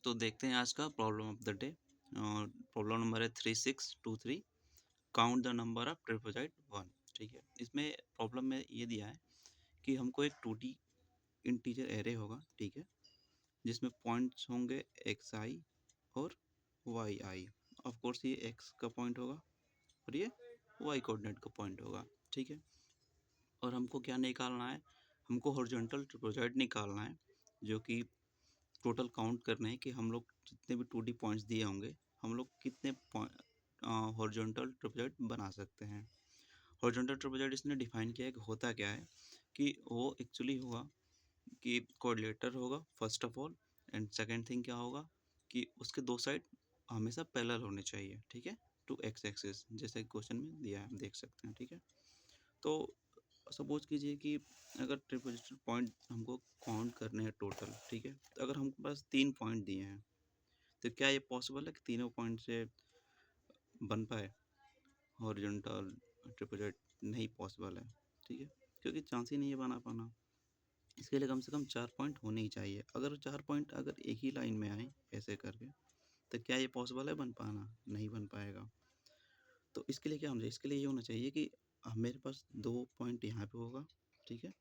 तो देखते हैं आज का प्रॉब्लम ऑफ द डे। और प्रॉब्लम नंबर है 3623, काउंट द नंबर ऑफ ट्रिपॉज़ाइट 1। ठीक है, इसमें प्रॉब्लम में ये दिया है कि हमको एक 2D इंटीजर एरे होगा, ठीक है, जिसमें पॉइंट्स होंगे xi और yi। ऑफ कोर्स ये x का पॉइंट होगा और ये y कोऑर्डिनेट का पॉइंट होगा, ठीक है। और हमको क्या निकालना है, हमको हॉरिजॉन्टल ट्रिपॉज़ाइट निकालना है, जो कि टोटल काउंट करना है कि हम लोग जितने भी 2D पॉइंट्स दिए होंगे, हम लोग कितने हॉरिजॉन्टल ट्रिपॉज़ाइट बना सकते हैं। हॉरिजॉन्टल ट्रिपॉज़ाइट इसने डिफाइन किया है कि होता क्या है, कि वो एक्चुअली होगा कि कोऑर्डिनेटर होगा first of all, and second thing क्या होगा कि उसके दो साइड हमेशा पैरेलल होने चाहिए, ठीक है, टू एक्स एक्सिस, जैसे क्वेश्चन में दिया है, देख सकते हैं, ठीक है। तो सपोज कीजिए कि अगर ट्रिपॉज़िशन पॉइंट हमको काउंट करने हैं टोटल, ठीक है, तो अगर हमके पास 3 पॉइंट दिए हैं, तो क्या ये पॉसिबल है कि तीनों पॉइंट से बन पाए हॉरिजॉन्टल ट्रिपॉज़ाइट? नहीं पॉसिबल है, ठीक है, क्योंकि चांस ही नहीं है बना पाना। इसके लिए कम से कम 4 पॉइंट होने ही चाहिए। अगर 4 पॉइंट अगर एक ही लाइन में आए ऐसे करके, तो क्या ये पॉसिबल है बन पाना? नहीं बन पाएगा। तो इसके लिए क्या होना चाहिए? इसके लिए ये होना चाहिए कि मेरे पास 2 पॉइंट यहाँ पे होगा, ठीक है,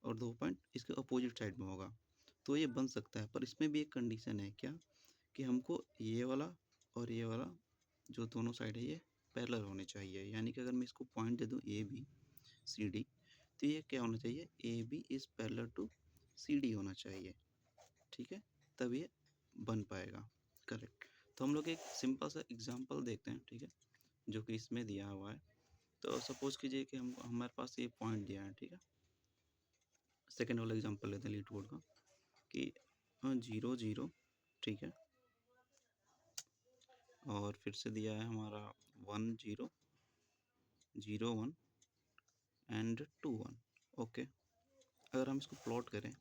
और 2 पॉइंट इसके अपोजिट साइड में होगा, तो ये बन सकता है। पर इसमें भी एक कंडीशन है, क्या कि हमको ये वाला और ये वाला जो दोनों साइड है ये पैरेलल होने चाहिए। यानी कि अगर मैं इसको पॉइंट दे दूँ ए बी सी डी, तो ये क्या होना चाहिए, A B is parallel to C D होना चाहिए, ठीक है, तब ये बन पाएगा। करेक्ट। तो हम लोग एक सिंपल सा एग्जांपल देखते हैं, ठीक है, जो कि इसमें दिया हुआ है। तो सपोज कीजिए कि हम हमारे पास ये पॉइंट दिया है, ठीक है। सेकेंड वाला एग्जांपल लेते हैं लीड कोड का, कि 0 0, ठीक है, और फिर से दिया है हमारा 1 0 0 1 एंड 2 1। ओके, अगर हम इसको प्लॉट करें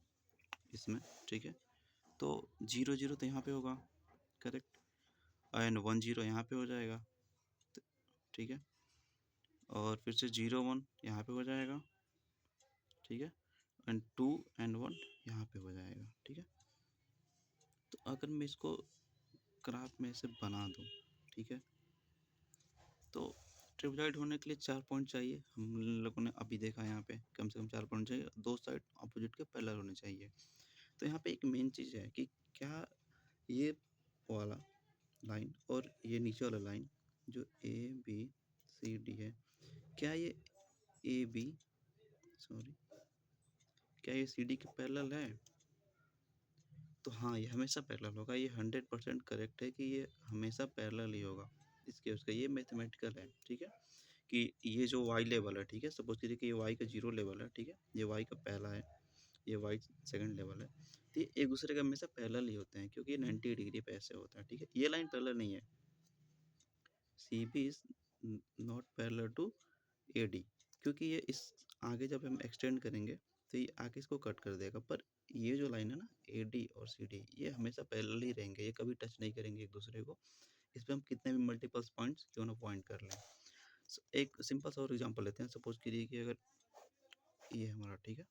इसमें, ठीक है, तो 0 0 तो यहाँ पे होगा, करेक्ट, एंड 1 0 यहाँ पे हो जाएगा, ठीक है, और फिर से 0 1 यहाँ पे हो जाएगा, ठीक है, एंड 2 एंड 1 यहाँ पे हो जाएगा, ठीक है। तो अगर मैं इसको ग्राफ में से बना दूँ, ठीक है, तो ट्रिपॉज़ाइट होने के लिए 4 पॉइंट चाहिए। हम लोगों ने अभी देखा यहाँ पे कम से कम 4 पॉइंट चाहिए, दो साइड अपोजिट के पैरेलल होने चाहिए। तो यहाँ पे एक मेन चीज़ है कि क्या ये वाला लाइन और ये नीचे वाला लाइन जो ए बी सी डी है, क्या ये ए बी सॉरी क्या ये सी डी के पैरेलल है? तो हाँ, ये हमेशा पैरेलल होगा। ये 100% करेक्ट है कि ये हमेशा पैरेलल ही होगा। इसके उसका ये मैथमेटिकल है, ठीक है, कि ये जो y लेवल है, ठीक है, सपोज कीजिए कि ये y का 0 लेवल है, ठीक है, ये y का पहला है, ये y सेकंड लेवल है, तो ये एक दूसरे के हमेशा पैरेलल ही होते हैं, क्योंकि ये 90 डिग्री पे ऐसे होता है, ठीक है। ये लाइन पैरेलल नहीं है, C B is not parallel to A D, क्योंकि ये इस आगे जब हम एक्सटेंड करेंगे तो ये आगे इसको कट कर देगा। पर ये जो लाइन है ना, ए डी और सी डी, ये हमेशा पैरेलल ही रहेंगे, ये कभी टच नहीं करेंगे एक दूसरे को। इस पर हम कितने भी मल्टीपल्स पॉइंट्स क्यों ना पॉइंट कर लें। एक सिंपल सा और एग्जांपल लेते हैं। सपोज कीजिए कि अगर ये हमारा, ठीक है,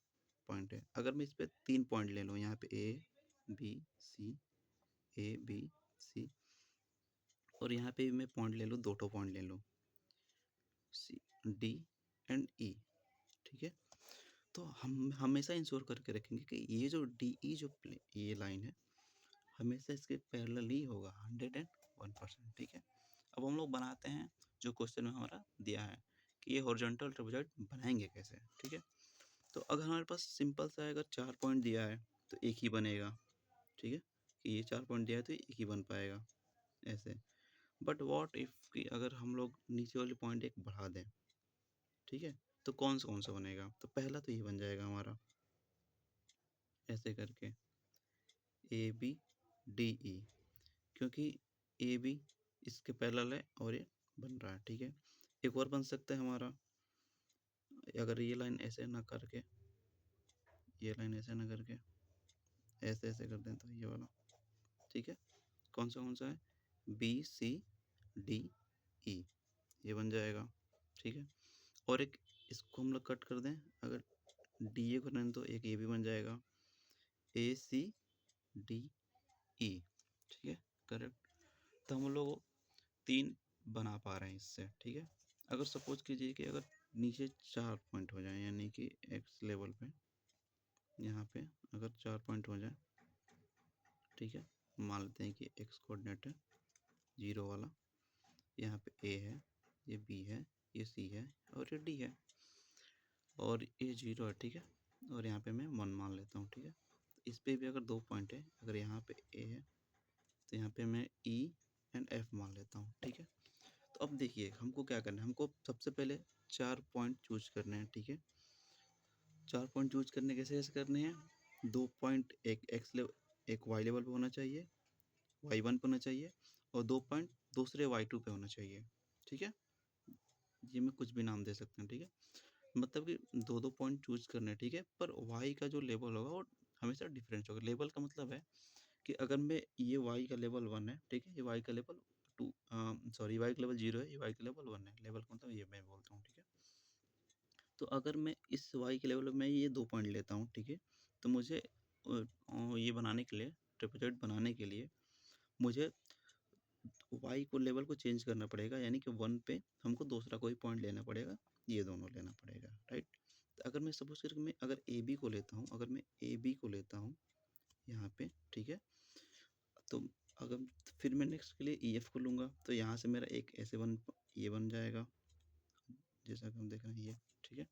पॉइंट है, अगर मैं इस पर 3 पॉइंट ले लूँ, यहाँ पे ए बी सी, ए बी सी, और यहाँ पे मैं पॉइंट ले लूँ, 2 पॉइंट ले लूँ, सी डी एंड ई, ठीक है, तो हम हमेशा इंश्योर करके रखेंगे कि ये जो डी ई जो ये लाइन है, हमेशा इसके पैरेलल ही होगा 101%, ठीक है। अब हम लोग बनाते हैं जो क्वेश्चन में हमारा दिया है कि ये हॉरिजॉन्टल ट्रापेजॉइड बनाएंगे कैसे, ठीक है। तो अगर हमारे पास सिंपल सा है, अगर 4 पॉइंट दिया है तो एक ही बनेगा, ठीक है, कि ये 4 पॉइंट दिया है तो एक ही बन पाएगा ऐसे। बट व्हाट इफ़ कि अगर हम लोग नीचे वाले पॉइंट एक बढ़ा दें, ठीक है, तो कौन सा बनेगा? तो पहला तो ये बन जाएगा हमारा, ऐसे करके ए बी डी ई, क्योंकि ए बी इसके पैरेलल है और ये बन रहा है, ठीक है। एक और बन सकता है हमारा, अगर ये लाइन ऐसे ना करके, ये लाइन ऐसे ना करके ऐसे ऐसे कर दें, तो ये वाला, ठीक है, कौन सा है, बी सी डी ई, ये बन जाएगा, ठीक है। और एक इसको हम लोग कट कर दें, अगर डी ए कर दें तो एक ये भी बन जाएगा, ए सी डी ई, ठीक है, करेक्ट। तो हम लोग 3 बना पा रहे हैं इससे, ठीक है। अगर सपोज कीजिए कि अगर नीचे 4 पॉइंट हो जाए, यानी कि एक्स लेवल पे यहाँ पे अगर 4 पॉइंट हो जाए, ठीक है, मान लेते हैं कि एक्स कोऑर्डिनेट है 0 वाला, यहाँ पे ए है, ये बी है, ये सी है और ये डी है, और ये 0 है, ठीक है, और यहाँ पे मैं 1 मान लेता हूँ, ठीक है। इस पे भी अगर 2 पॉइंट है, अगर यहाँ पे ए है तो यहाँ पे मैं ई एंड एफ मान लेता हूँ, ठीक है। तो अब देखिए हमको क्या करना है, हमको सबसे पहले 4 पॉइंट चूज करने हैं, ठीक है। 4 पॉइंट चूज करने कैसे कैसे करने हैं, 2 पॉइंट एक एक्स लेवल, एक वाई लेवल पे होना चाहिए, y1 पे होना चाहिए, और 2 पॉइंट दूसरे y2 पे होना चाहिए, ठीक है। ये मैं कुछ भी नाम दे सकते हैं, ठीक है। मतलब कि 2-2 पॉइंट चूज करने हैं, ठीक है, पर y का जो लेवल होगा वो हमेशा डिफरेंस होगा। लेवल का मतलब है कि अगर मैं ये y का लेवल 1 है, ठीक है, ये y का लेवल 2, सॉरी y का लेवल 0 है, ये y का लेवल 1 है। लेवल का मतलब ये मैं बोलता हूँ, ठीक है। तो अगर मैं इस y के लेवल में ये 2 पॉइंट लेता हूँ, ठीक है, तो मुझे ये बनाने के लिए, ट्रापेज़ॉइड बनाने के लिए मुझे y को लेवल को चेंज करना पड़ेगा, यानी कि 1 पे हमको दूसरा कोई पॉइंट लेना पड़ेगा, ये दोनों लेना पड़ेगा, राइट। तो अगर मैं सपोज करके मैं अगर ए बी को लेता हूँ, अगर मैं ए बी को लेता हूँ यहाँ पे, ठीक है, तो अगर फिर मैं नेक्स्ट के लिए ई एफ को लूँगा, तो यहाँ से मेरा एक ऐसे ये बन जाएगा, जैसा कि हम देख रहे हैं ये, ठीक है।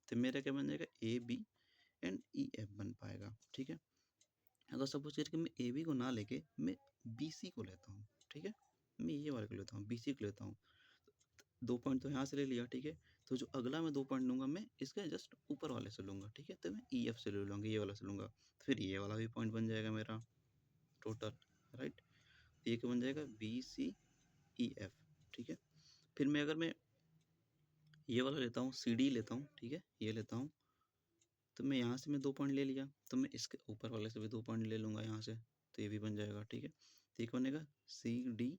तो मेरा क्या बन जाएगा, A B and E F बन पाएगा, ठीक है। अगर सपोज करके मैं ए बी को ना लेके मैं बी सी को लेता हूँ, ठीक है, मैं ये वाले को लेता हूँ, बी सी को लेता हूँ, 2 पॉइंट तो यहाँ से ले लिया, ठीक है। तो जो अगला मैं 2 पॉइंट लूँगा मैं इसके जस्ट ऊपर वाले से लूँगा, ठीक है। तो मैं ई एफ से ले लूँगा, ये वाला से लूँगा, फिर ये वाला भी पॉइंट बन जाएगा मेरा टोटल, राइट। ये क्या बन जाएगा, बी सी ई एफ, ठीक है। फिर मैं अगर मैं ये वाला लेता हूँ, सी डी लेता हूँ, ठीक है, ये लेता हूँ, तो मैं यहाँ से मैं 2 पॉइंट ले लिया, तो मैं इसके ऊपर वाले से भी 2 पॉइंट ले लूँगा यहाँ से, तो ये भी बन जाएगा, ठीक है। तो ये क्या बनेगा, सी डी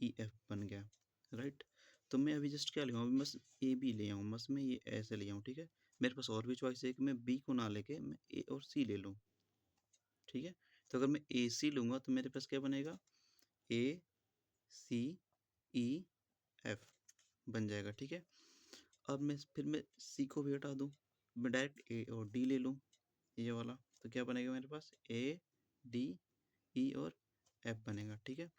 ई एफ बन गया, राइट। तो मैं अभी जस्ट क्या ले आऊँ, अभी बस ए बी ले आऊँ, बस मैं ये ऐसे ले आऊँ, ठीक है। मेरे पास और भी चॉइस है कि मैं बी को ना लेके मैं ए और सी ले लूँ, ठीक है। तो अगर मैं ए सी लूँगा तो मेरे पास क्या बनेगा, ए सी ई एफ बन जाएगा, ठीक है। अब मैं सी को भी हटा दूँ, मैं डायरेक्ट ए और डी ले लूँ, ये वाला, तो क्या बनेगा मेरे पास, ए डी ई और एफ बनेगा, ठीक है।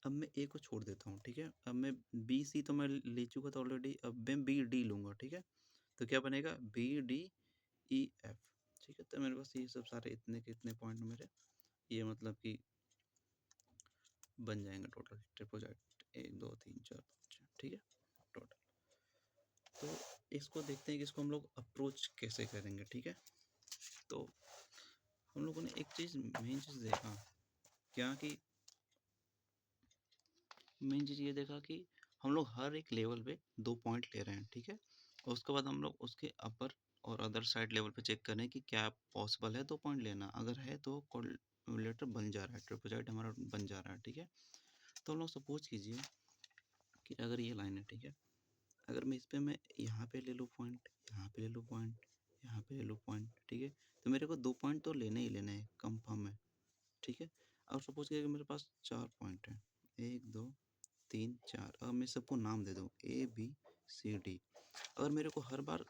अब मैं ए को छोड़ देता हूँ, ठीक है। अब मैं बी सी तो मैं ले चुका था ऑलरेडी, अब मैं बी डी लूँगा, ठीक है। तो क्या बनेगा, बी डी ई एफ, ठीक है। तो मेरे पास ये सब सारे इतने के इतने पॉइंट मेरे ये मतलब कि बन जाएंगे टोटल ट्रापेज़ॉइड, 1 2 3 4 5 6, ठीक है, टोटल। तो इसको देखते हैं कि इसको हम लोग अप्रोच कैसे करेंगे, ठीक है। तो हम लोगों ने एक चीज़ मेन चीज़ देखा क्या कि मेन चीज़ ये देखा कि हम लोग हर एक लेवल पे 2 पॉइंट ले रहे हैं, ठीक है। और उसके बाद हम लोग उसके अपर और अदर साइड लेवल पे चेक करें कि क्या पॉसिबल है 2 पॉइंट लेना, अगर है तो कोरिलेटर बन जा रहा है, ट्रापेज़ॉइड हमारा बन जा रहा है, ठीक है। तो हम लोग सपोज कीजिए कि अगर ये लाइन है, ठीक है, अगर मैं इस पे मैं यहाँ पे ले लूँ पॉइंट, यहाँ पे ले लूँ पॉइंट, यहाँ पे ले लूँ पॉइंट, ठीक है, तो मेरे को 2 पॉइंट तो लेने ही लेने हैं कंफर्म है, ठीक है। अब सपोज करिए कि मेरे पास 4 पॉइंट है, 1 2 3 4, अब मैं सबको नाम दे दूँ ए बी सी डी। अगर मेरे को हर बार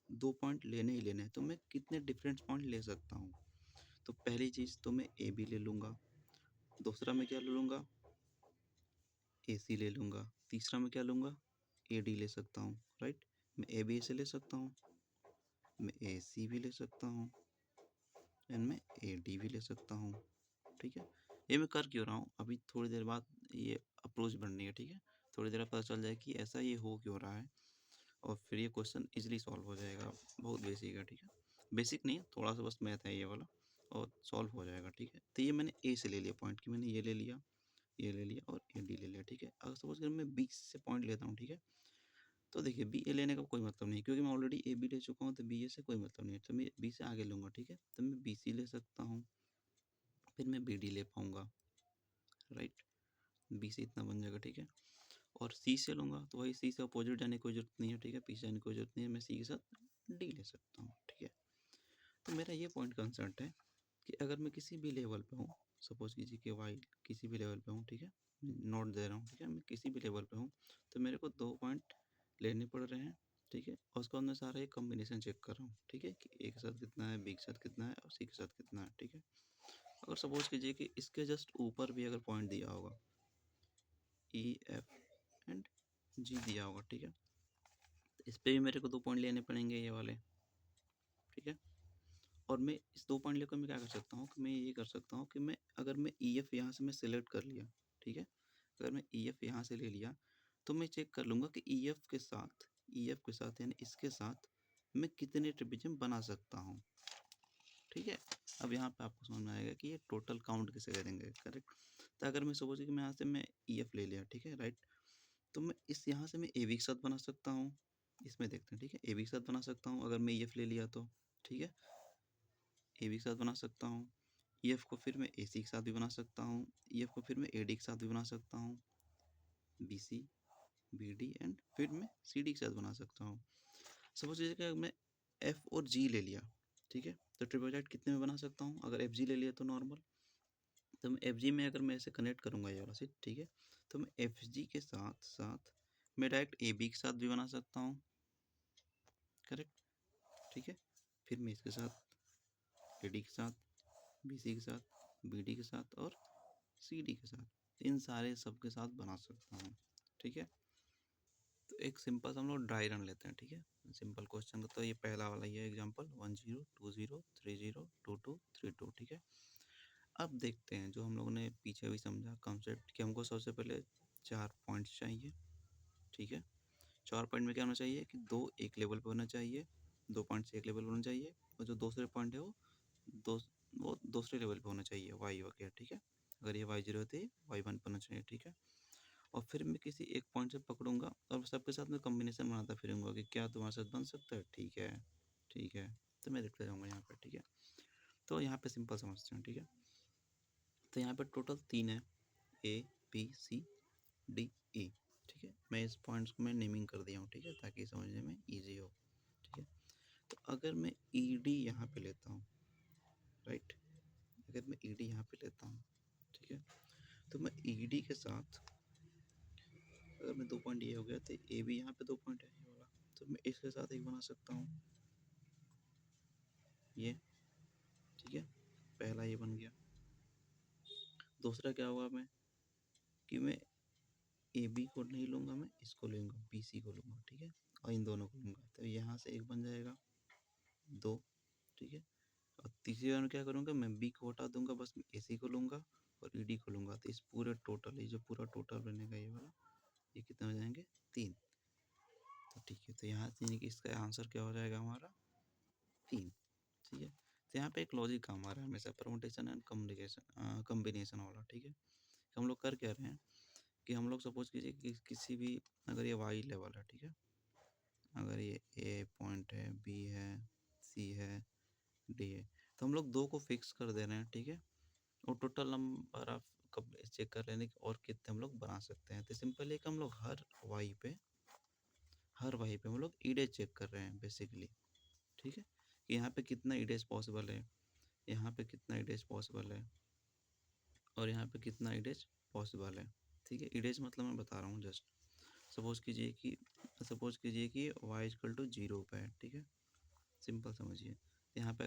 2 पॉइंट लेने ही लेने हैं तो मैं कितने डिफरेंट पॉइंट ले सकता हूँ। तो पहली चीज़ तो मैं ए बी ले लूँगा, दूसरा मैं क्या ले लूँगा, ए सी ले लूँगा, तीसरा मैं क्या लूँगा, ए डी ले सकता हूँ, राइट। मैं ए बी से ले सकता हूँ, मैं ए सी भी ले सकता हूँ एंड मैं ए डी भी ले सकता हूँ, ठीक है। ये मैं कर क्यों रहा हूँ, अभी थोड़ी देर बाद ये अप्रोच बननी है, ठीक है। थोड़ी देर बाद पता चल जाए कि ऐसा ये हो क्यों रहा है, और फिर ये क्वेश्चन इजीली सॉल्व हो जाएगा, बहुत बेसिक है, ठीक है। बेसिक नहीं है, थोड़ा सा बस मैथ है ये वाला, और सॉल्व हो जाएगा, ठीक है। तो ये मैंने ए से ले लिया पॉइंट कि मैंने ये ले लिया, ये ले लिया और ए डी ले लिया, ठीक है। अगर सपोज कर मैं बी से पॉइंट लेता हूँ, ठीक है, तो देखिए बी ए लेने का कोई मतलब नहीं, क्योंकि मैं ऑलरेडी ए बी ले चुका हूँ, तो बी ए से कोई मतलब नहीं है, तो मैं बी से आगे लूँगा, ठीक है। तो मैं बी सी ले सकता हूँ, फिर मैं बी डी ले पाऊँगा, राइट। बी से इतना बन जाएगा, ठीक है। और सी से लूँगा तो वही सी से अपोजिट जाने की कोई ज़रूरत नहीं है, ठीक है, पीछे जाने की कोई ज़रूरत नहीं है, मैं सी के साथ डी ले सकता हूँ, ठीक है। तो मेरा ये पॉइंट कंसर्न है कि अगर मैं किसी भी लेवल पे हूँ, सपोज कीजिए कि वाई किसी भी लेवल पे हूँ, ठीक है, नोट दे रहा हूँ, ठीक है, मैं किसी भी लेवल पे हूँ, तो मेरे को 2 पॉइंट लेने पड़ रहे हैं, ठीक है, और उसके बाद मैं सारा एक कॉम्बिनेशन चेक कर रहा हूँ, ठीक है, कि ए के साथ कितना है, बी के साथ कितना है और सी के साथ कितना है, ठीक है। अगर सपोज कीजिए कि इसके जस्ट ऊपर भी अगर पॉइंट दिया होगा, ई एफ एंड जी दिया होगा, ठीक है, तो इस पे भी मेरे को 2 पॉइंट लेने पड़ेंगे ये वाले, ठीक है। और मैं इस 2 पॉइंट लेकर मैं क्या कर सकता हूँ कि मैं ये कर सकता हूँ कि मैं अगर मैं ई एफ यहाँ से मैं सिलेक्ट कर लिया, ठीक है, अगर मैं ई एफ यहाँ से ले लिया, तो मैं चेक कर लूँगा कि ई एफ के साथ यानी इसके साथ मैं कितने ट्रिपिजम बना सकता हूँ, ठीक है। अब यहाँ पे आपको समझ में आएगा कि ये टोटल काउंट कैसे करेंगे, करेक्ट। तो अगर मैं सपोज कि मैं यहाँ से मैं ई एफ ले लिया, ठीक है, राइट, तो मैं इस यहाँ से मैं ए बी के साथ बना सकता हूँ, इसमें देखते हैं, ठीक है, ए बी के साथ बना सकता हूँ अगर मैं ई एफ ले लिया तो, ठीक है, ए बी के साथ बना सकता हूँ, ई एफ को फिर मैं ए सी के साथ भी बना सकता हूँ, ई एफ को फिर मैं ए डी के साथ भी बना सकता हूँ, B C, B D and फिर मैं सी डी के साथ बना सकता हूँ। सपोज जैसे कि मैं एफ और जी ले लिया, ठीक है, तो ट्रिपल कितने में बना सकता हूँ, अगर एफ जी ले लिया तो नॉर्मल, तो मैं एफ जी में अगर मैं ऐसे कनेक्ट करूँगा ये वाला सीट, ठीक है, तो मैं एफ जी के साथ साथ मैं डायरेक्ट ए बी के साथ भी बना सकता हूँ, करेक्ट, ठीक है, फिर मैं इसके साथ ए डी के साथ, बी सी के साथ, बी डी के साथ और सी डी के साथ, इन सारे सब के साथ बना सकता हूँ, ठीक है। तो एक सिंपल सा हम लोग ड्राई रन लेते हैं, ठीक है, सिंपल क्वेश्चन का, तो ये पहला वाला ये एग्जांपल 1 0 2 0 3 0 2 2 3 2, ठीक है। अब देखते हैं जो हम लोगों ने पीछे भी समझा कॉन्सेप्ट कि हमको सबसे पहले 4 पॉइंट्स चाहिए, ठीक है, 4 पॉइंट में क्या होना चाहिए कि 2 एक लेवल पे होना चाहिए, 2 पॉइंट्स एक लेवल पे होना चाहिए, और जो दूसरे पॉइंट है दो वो दूसरे लेवल पे होना चाहिए, वाई वगैरह, ठीक है, अगर ये वाई जीरो है तो ये वाई वन पे होना चाहिए, ठीक है। और फिर मैं किसी एक पॉइंट से पकड़ूंगा और सबके साथ मैं कॉम्बिनेशन बनाता फिरूंगा कि क्या तुम्हारे साथ बन सकता है, ठीक है, ठीक है, तो मैं लिखता जाऊँगा यहाँ पर, ठीक है। तो यहाँ पे सिंपल समझते हैं, ठीक है, तो यहाँ पर टोटल 3 है, ए बी सी डी ई, ठीक है, मैं इस पॉइंट्स को मैं नेमिंग कर दिया हूँ, ठीक है, ताकि समझने में ईजी हो, ठीक है। तो अगर मैं ई डी यहाँ पे लेता हूँ, राइट, अगर मैं ई डी यहाँ पे लेता हूँ, ठीक है, तो मैं ई डी के साथ अगर मैं 2 पॉइंट ये हो गया तो ए भी यहाँ पे 2 पॉइंट है ये वाला, तो मैं इसके साथ एक बना सकता हूँ ये, ठीक है, पहला ये बन गया। दूसरा क्या होगा मैं कि मैं ए बी को नहीं लूँगा, मैं इसको लूँगा, बी सी को लूँगा, ठीक है, और इन दोनों को लूँगा, तो यहाँ से एक बन जाएगा 2, ठीक है। और तीसरी बार में क्या करूँगा, मैं बी को हटा दूंगा, बस मैं ए सी को लूँगा और ई डी को लूँगा, तो इस पूरे टोटल ये जो पूरा टोटल बनेगा ये वाला, ये कितने हो जाएंगे 3, तो ठीक है, तो यहाँ से इसका आंसर क्या हो जाएगा हमारा 3, ठीक है। तो यहाँ पे एक लॉजिक काम आ रहा है हमेशा, परमुटेशन एंड कम्युनिकेशन कम्बिनेशन वाला, ठीक है। हम लोग कर क्या रहे हैं कि हम लोग सपोज कीजिए कि किसी भी अगर ये वाई लेवल है, ठीक है, अगर ये ए पॉइंट है, बी है, सी है, डी है, तो हम लोग 2 को फिक्स कर दे रहे हैं, ठीक है, और टोटल नंबर ऑफ कब चेक कर लेने की और कितने हम लोग बना सकते हैं। तो सिंपल है कि हम लोग हर वाई पे हम लोग ईडेज चेक कर रहे हैं बेसिकली, ठीक है, कि यहाँ पे कितना ईडेज पॉसिबल है, यहाँ पे कितना ईडेज पॉसिबल है और यहाँ पे कितना ईडेज पॉसिबल है, ठीक है। ईडेज मतलब मैं बता रहा हूँ जस्ट, सपोज कीजिए कि वाई इक्वल टू 0 पे है, ठीक है, सिंपल समझिए, यहाँ पे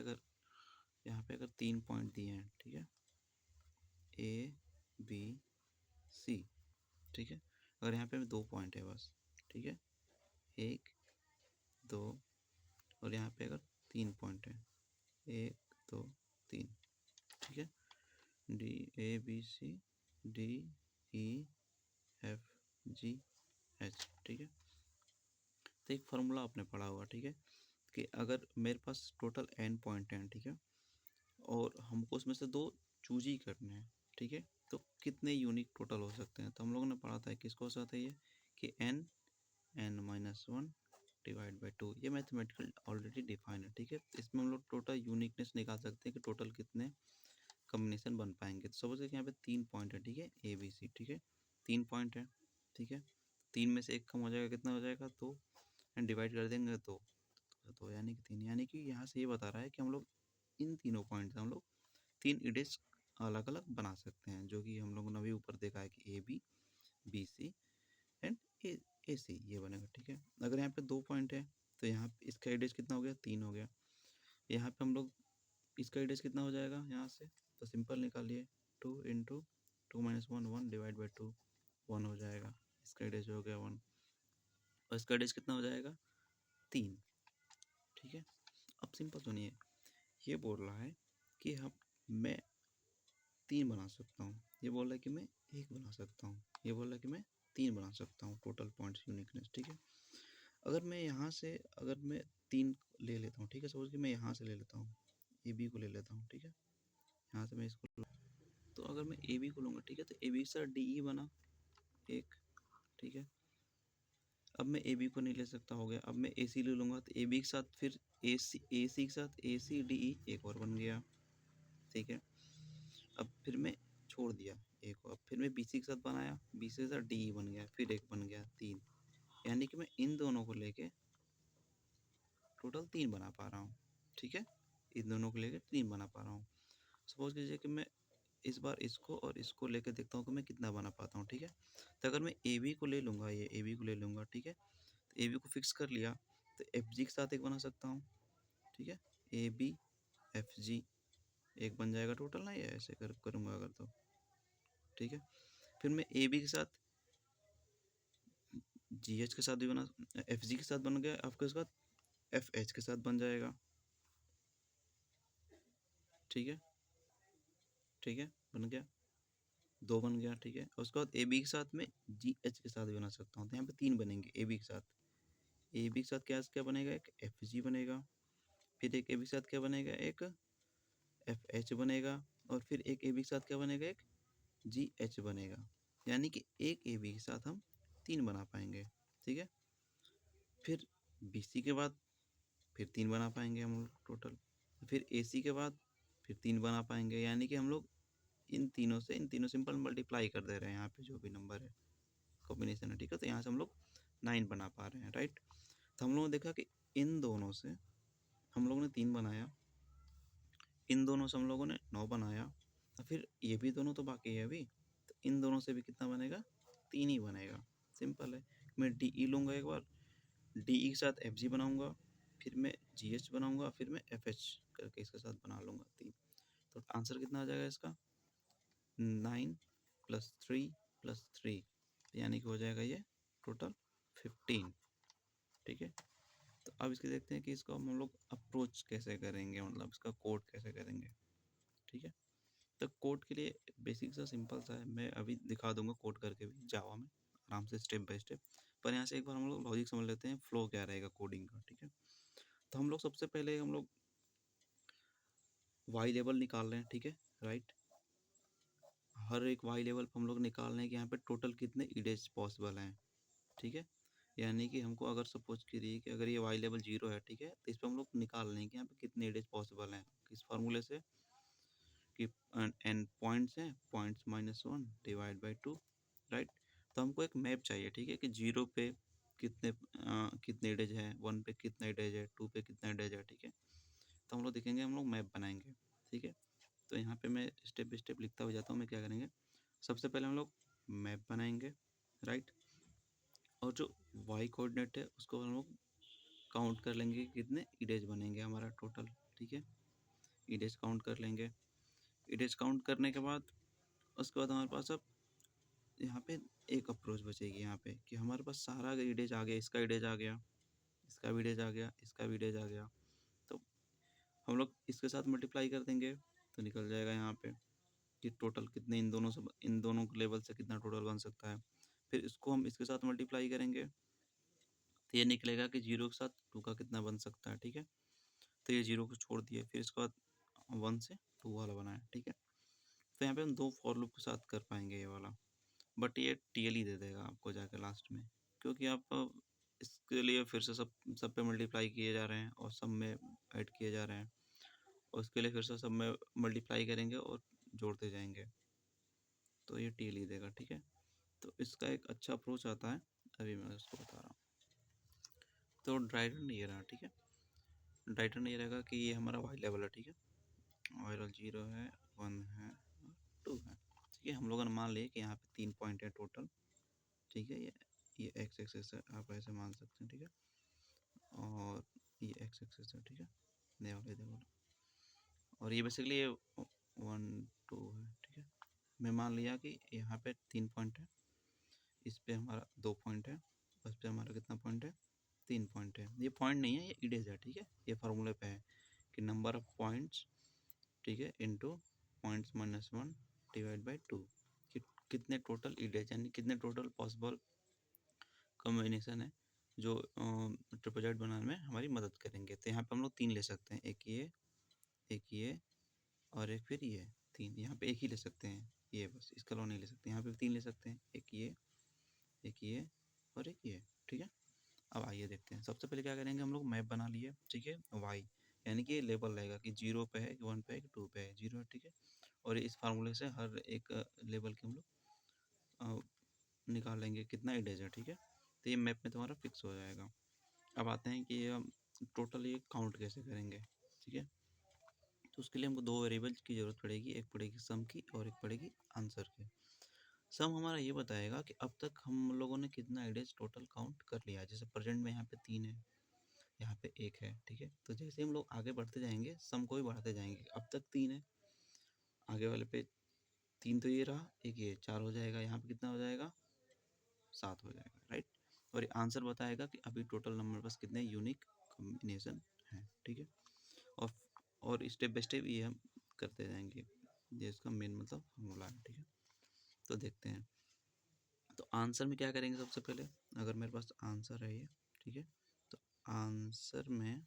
अगर 3 पॉइंट दिए हैं, ठीक है, ए बी सी, ठीक है, अगर यहाँ पे 2 पॉइंट है बस, ठीक है, 1 2, और यहाँ पे अगर 3 पॉइंट है, 1 2 3, ठीक है, D A B C D E F G H, ठीक है। तो एक फार्मूला आपने पढ़ा होगा, ठीक है, कि अगर मेरे पास टोटल n पॉइंट हैं, ठीक है, और हमको उसमें से 2 चूज ही करने हैं, ठीक है, तो कितने यूनिक टोटल हो सकते हैं। तो हम लोगों ने पढ़ा था किसको हो सकता है ये कि n-1 डिवाइड बाई 2, ये मैथमेटिकल ऑलरेडी डिफाइन है, ठीक है। इसमें हम लोग टोटल यूनिकनेस निकाल सकते हैं कि टोटल कितने कम्बिनेशन बन पाएंगे। तो सपोज कि यहाँ पे 3 पॉइंट है, ठीक है, ए बी सी, ठीक है, 3 पॉइंट है, ठीक है, 3 में से एक कम हो जाएगा, कितना हो जाएगा 2, एंड डिवाइड कर देंगे तो यानी कि 3, यानी कि यहाँ से ये बता रहा है कि हम लोग इन तीनों पॉइंट से हम लोग 3 इडेज अलग अलग बना सकते हैं, जो कि हम लोगों ने अभी ऊपर देखा है कि ABC एंड AC ये बनेगा। ठीक है, अगर यहाँ पे 2 पॉइंट है तो यहाँ पे इसका रेडियस कितना हो गया, 3 हो गया। यहाँ पे हम लोग इसका रेडियस कितना हो जाएगा यहाँ से, तो सिंपल निकालिए, 2 इंटू 2 माइनस 1 1 डिवाइड बाई 2 1 हो जाएगा। इसका रेडियस हो गया 1 और इसका रेडियस कितना हो जाएगा, 3। ठीक है, अब सिंपल सुनिए, ये बोल रहा है कि हम मैं 3 बना सकता हूँ, ये बोल रहा है कि मैं 1 बना सकता हूँ, ये बोल रहा है कि मैं 3 बना सकता हूँ टोटल पॉइंट्स यूनिकनेस। ठीक है, अगर मैं यहाँ से अगर मैं 3 ले लेता हूँ, ठीक है, सपोज कि मैं यहाँ से ले लेता हूँ, AB को ले लेता हूँ। ठीक है, यहाँ से मैं इसको, तो अगर मैं AB को लूँगा, ठीक है, तो AB के साथ DE बना 1। ठीक है, अब मैं AB को नहीं ले सकता, हो गया। अब मैं AC ले लूँगा तो AB के साथ फिर AC के साथ ACDE एक और बन गया। ठीक है, अब फिर मैं छोड़ दिया एक को, अब फिर मैं BC के साथ बनाया, BC के साथ DE बन गया, फिर एक बन गया 3, यानी कि मैं इन दोनों को लेके टोटल 3 बना पा रहा हूँ। ठीक है, इन दोनों को लेके 3 बना पा रहा हूँ। सपोज कीजिए कि मैं इस बार इसको और इसको लेके देखता हूँ कि मैं कितना बना पाता हूँ। ठीक है, तो अगर मैं AB को ले लूँगा, ये AB को ले लूँगा, ठीक है, तो AB को फिक्स कर लिया तो FG के साथ एक बना सकता हूँ। ठीक है, AB FG एक बन जाएगा टोटल ना, ये ऐसे करूँगा अगर तो। ठीक है, फिर मैं AB के साथ GH के साथ भी बना, FG के साथ बन गया, आपके उसके बाद FH के साथ बन जाएगा। ठीक है, ठीक है, बन गया, 2 बन गया। ठीक है, उसके बाद AB के साथ में GH के साथ भी बना सकता हूँ, तो यहाँ पे 3 बनेंगे AB के साथ। AB के साथ क्या क्या बनेगा, एक FG बनेगा, फिर एक AB के साथ क्या बनेगा, एक FH बनेगा, और फिर एक AB के साथ क्या बनेगा, एक GH बनेगा। यानी कि एक AB के साथ हम 3 बना पाएंगे। ठीक है, फिर BC के बाद फिर 3 बना पाएंगे हम लोग टोटल, फिर AC के बाद फिर 3 बना पाएंगे, यानी कि हम लोग इन तीनों सिंपल मल्टीप्लाई कर दे रहे हैं, यहाँ पे जो भी नंबर है कॉम्बिनेशन है। ठीक है, तो यहाँ से हम लोग 9 बना पा रहे हैं, राइट। तो हम लोगों ने देखा कि इन दोनों से हम लोगों ने 3 बनाया, इन दोनों से हम लोगों ने 9 बनाया, और फिर ये भी दोनों तो बाकी है अभी, तो इन दोनों से भी कितना बनेगा, 3 ही बनेगा। सिंपल है, मैं DE लूँगा एक बार, DE के साथ FG बनाऊँगा, फिर मैं GH बनाऊँगा, फिर मैं FH करके इसके साथ बना लूँगा 3। तो आंसर कितना आ जाएगा इसका, 9 + 3 + 3, यानी कि हो जाएगा ये टोटल 15। ठीक है, तो अब इसके देखते हैं कि इसको हम लोग अप्रोच कैसे करेंगे, मतलब इसका कोड कैसे करेंगे। ठीक है, तो कोड के लिए बेसिक सा सिंपल सा है, मैं अभी दिखा दूंगा कोड करके भी जावा में आराम से स्टेप बाय स्टेप। पर यहाँ से एक बार हम लोग लॉजिक समझ लेते हैं, फ्लो क्या रहेगा कोडिंग का। ठीक है, तो हम लोग सबसे पहले हम लोग वाई लेवल निकाल रहे हैं। ठीक है, राइट, हर एक वाई लेवल पर हम लोग निकाल रहे हैं कि यहाँ पे टोटल कितने ईडेज पॉसिबल हैं। ठीक है, यानी कि हमको अगर सपोज करिए कि अगर ये वाई लेवल 0 है, ठीक है, तो इस पर हम लोग निकाल रहे हैं कि यहाँ पे कितने ईडेज पॉसिबल हैं, किस फार्मूले से कि एन पॉइंट्स हैं, पॉइंट्स -1 डिवाइड बाई 2, राइट। तो हमको एक मैप चाहिए, ठीक है, कि 0 पे कितने एडेज है, 1 पे कितना एडेज है, 2 पे कितना एडेज है। ठीक है, तो हम लोग देखेंगे, हम लोग मैप बनाएंगे। ठीक है, तो यहाँ पे मैं स्टेप बाई स्टेप लिखता हुआ जाता हूँ। मैं क्या करेंगे, सबसे पहले हम लोग मैप बनाएंगे, राइट, और जो वाई कोऑर्डिनेट है उसको हम लोग काउंट कर लेंगे कितने ईडेज बनेंगे हमारा टोटल। ठीक है, ईडेज काउंट कर लेंगे, ईडेज काउंट करने के बाद उसके बाद हमारे पास अब यहाँ पे एक अप्रोच बचेगी यहाँ पे कि हमारे पास सारा ईडेज आ गया, इसका ईडेज आ गया, इसका ईडेज आ गया, इसका ईडेज आ गया, तो हम लोग इसके साथ मल्टीप्लाई कर देंगे तो निकल जाएगा यहाँ पे कि टोटल कितने इन दोनों लेवल से कितना टोटल बन सकता है। फिर इसको हम इसके साथ मल्टीप्लाई करेंगे तो ये निकलेगा कि 0 के साथ 2 का कितना बन सकता है। ठीक है, तो ये 0 को छोड़ दिए, फिर इसके बाद 1 से 2 वाला बनाया। ठीक है, तो यहाँ पे हम 2 फॉर लूप के साथ कर पाएंगे ये वाला, बट ये TL ही दे देगा आपको जाकर लास्ट में, क्योंकि आप इसके लिए फिर से सब पे मल्टीप्लाई किए जा रहे हैं और सब में ऐड किए जा रहे हैं, और उसके लिए फिर से सब में मल्टीप्लाई करेंगे और जोड़ते जाएंगे, तो ये TL ही देगा। ठीक है, तो इसका एक अच्छा अप्रोच आता है, अभी मैं उसको बता रहा हूँ। तो ड्राइडन ये रहा। ठीक है, ड्राइडन ये रहेगा कि ये हमारा वाई लेवल है। ठीक है, वाई लेवल 0 है, 1 है, 2 है। ठीक है, हम लोगों ने मान लिया कि यहाँ पे 3 पॉइंट है टोटल। ठीक है, ये एक्स एक्सिस है, आप ऐसे मान सकते हैं। ठीक है, और ये एक्स एक्सिस है। ठीक है, ये वाला और ये बेसिकली ये 1 2 है। ठीक है, मैं मान लिया कि यहाँ पे 3 पॉइंट है, इस पे हमारा 2 पॉइंट है, उस पे हमारा कितना पॉइंट है, 3 पॉइंट है। ये पॉइंट नहीं है, ये इडेज है। ठीक है, ये फार्मूले पे है कि नंबर ऑफ पॉइंट्स, ठीक है, into points minus 1 divide by 2, कि कितने टोटल इडेज यानी कितने टोटल पॉसिबल कॉम्बिनेशन है जो ट्रिपल बनाने में हमारी मदद करेंगे। तो यहाँ पे हम लोग 3 ले सकते हैं, एक ये और एक फिर ये 3। यहाँ पे एक ही ले सकते हैं, ये बस, इसका अलावा नहीं ले सकते। यहाँ पे 3 ले सकते हैं, एक ये और एक ये। ठीक है, अब आइए देखते हैं। सबसे पहले क्या करेंगे, हम लोग मैप बना लिए। ठीक है, वाई यानी कि लेबल रहेगा कि 0 पे है, 1 पे है, 2 पे है, 0 है। ठीक है, और इस फार्मूले से हर एक लेवल के हम लोग निकालेंगे कितना इडेज है। ठीक है, तो ये मैप में तुम्हारा फिक्स हो जाएगा। अब आते हैं कि हम टोटल ये काउंट कैसे करेंगे। ठीक है, तो उसके लिए हमको 2 वेरिएबल की ज़रूरत पड़ेगी, एक पड़ेगी सम की और एक पड़ेगी आंसर की। सम हमारा ये बताएगा कि अब तक हम लोगों ने कितना इडेज टोटल काउंट कर लिया है। जैसे प्रेजेंट में यहाँ पे 3 है, यहाँ पे 1 है। ठीक है, तो जैसे हम लोग आगे बढ़ते जाएंगे सम को भी बढ़ाते जाएंगे। अब तक 3 है, आगे वाले पे 3 तो ये रहा, एक ये 4 हो जाएगा, यहाँ पे कितना हो जाएगा, 7 हो जाएगा। राइट, और ये आंसर बताएगा कि अभी टोटल नंबर बस कितने यूनिक कॉम्बिनेशन है। ठीक है, और और स्टेप बाय स्टेप ये हम करते जाएंगे, ये इसका मेन मतलब फॉर्मूला है। ठीक है, तो देखते हैं। तो आंसर में क्या करेंगे, सबसे पहले अगर मेरे पास आंसर है ये, ठीक है, तो आंसर में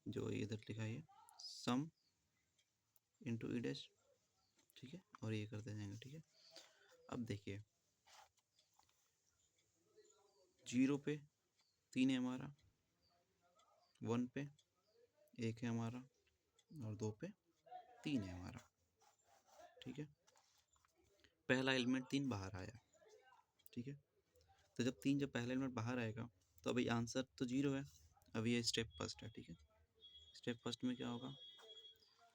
जो इधर लिखा है सम इंटू ई डैश। ठीक है, और ये करते जाएंगे। ठीक है, अब देखिए 0 पे 3 है हमारा, 1 पे 1 है हमारा, और 2 पे 3 है हमारा। ठीक है, पहला एलिमेंट 3 बाहर आया। ठीक है, तो जब पहला एलिमेंट बाहर आएगा तो अभी आंसर तो 0 है। अभी ये स्टेप फर्स्ट है। ठीक है, स्टेप फर्स्ट में क्या होगा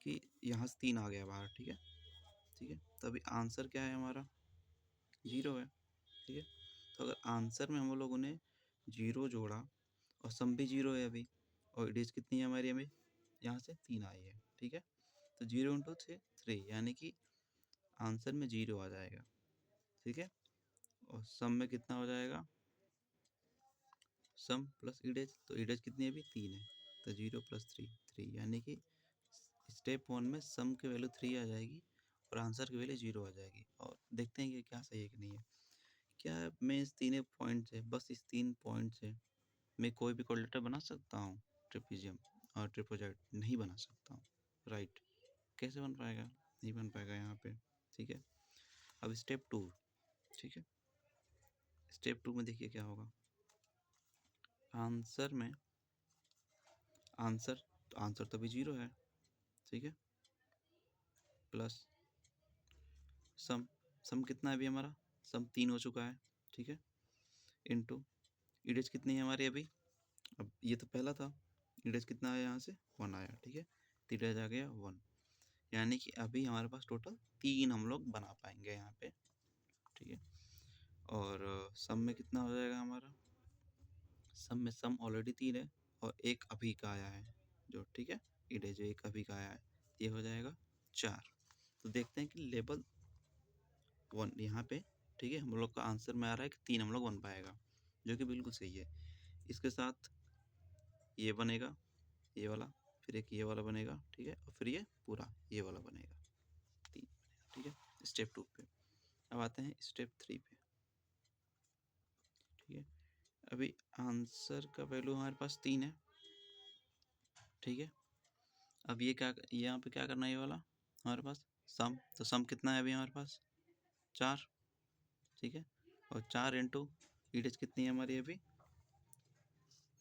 कि यहाँ से 3 आ गया बाहर। ठीक है, ठीक है, तो अभी आंसर क्या है हमारा, 0 है। ठीक है, तो अगर आंसर में हम लोगों ने 0 जोड़ा और सम भी 0 है अभी, और इडेज कितनी है हमारी, हमें यहाँ से 3 आई है। ठीक है, तो 0 इंटू 3 यानी कि आंसर में 0 आ जाएगा। ठीक है, और सम में कितना हो जाएगा, सम प्लस इडेज, तो इडेज कितनी है अभी 3 है, तो 0 प्लस 3 यानी कि स्टेप 1 में सम की वैल्यू 3 आ जाएगी और आंसर की वैल्यू 0 आ जाएगी। और देखते हैं कि क्या सही है कि नहीं है। क्या मैं इस 3 पॉइंट से, बस इस 3 पॉइंट से मैं कोई भी कोलेटर बना सकता हूँ ट्रेपीजियम और ट्रिपोजॉइड? नहीं बना सकता हूँ। राइट, कैसे बन पाएगा, नहीं बन पाएगा यहाँ पे। ठीक है, अब स्टेप 2। ठीक है, स्टेप 2 में देखिए क्या होगा। आंसर में आंसर तो अभी 0 है। ठीक है, प्लस सम, सम कितना है अभी हमारा, सम 3 हो चुका है। ठीक है, इनटू इडेज कितनी है हमारी अभी, अब ये तो पहला था, इडेज कितना आया यहाँ से 1 आया। ठीक है, तो इडेज आ गया 1, यानी कि अभी हमारे पास टोटल 3 हम लोग बना पाएंगे यहाँ पे। ठीक है, और सम में कितना हो जाएगा हमारा, सम में सम ऑलरेडी 3 है और एक अभी का आया है जो, ठीक है, इडेज जो एक अभी का आया है, ये हो जाएगा 4। तो देखते हैं कि लेवल 1 यहाँ पे, ठीक है, हम लोग का आंसर में आ रहा है कि 3 हम लोग बन पाएगा, जो कि बिल्कुल सही है। इसके साथ ये बनेगा, ये वाला, फिर एक ये वाला बनेगा। ठीक है, और फिर ये पूरा ये वाला बनेगा, 3 बनेगा। ठीक है, स्टेप 2 पे। अब आते हैं स्टेप 3 पे। ठीक है, अभी आंसर का वैल्यू हमारे पास 3 है। ठीक है, अब ये क्या, यहाँ पे क्या करना है, ये वाला हमारे पास सम, तो सम कितना है अभी हमारे पास 4। ठीक है, और 4 इंटू इडेज कितनी है हमारी अभी,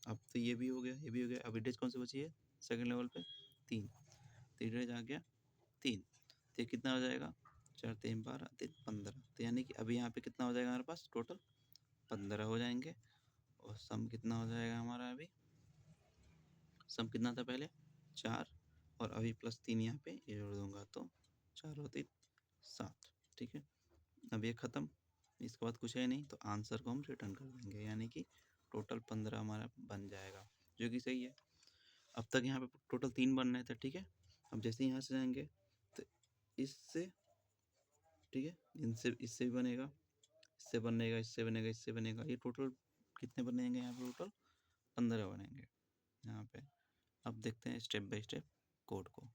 अब तो ये भी हो गया, ये भी हो गया। अब इडेज कौन सी बची है सेकंड लेवल पे, 3, तो इडेज आ गया 3। तो ये कितना हो जाएगा, 4 3 12 3 15, तो यानी कि अभी यहाँ पे कितना हो जाएगा हमारे पास टोटल 15 हो जाएंगे। और सम कितना हो जाएगा हमारा अभी, सम कितना था पहले 4, और अभी प्लस 3 यहाँ पे ये जोड़ दूंगा तो 4 और 3 7, ठीक है। अब ये ख़त्म, इसके बाद कुछ है नहीं, तो आंसर को हम रिटर्न कर देंगे, यानी कि टोटल 15 हमारा बन जाएगा, जो कि सही है। अब तक यहाँ पे टोटल 3 बन रहे थे, ठीक है। अब जैसे यहाँ से जाएंगे तो इससे, ठीक है, इनसे, इससे भी बनेगा, इससे बनेगा, इससे बनेगा, इससे बनेगा, ये टोटल कितने बनेंगे यहाँ पे? टोटल 15 बनेंगे यहाँ पे। अब देखते हैं स्टेप बाय स्टेप कोड को।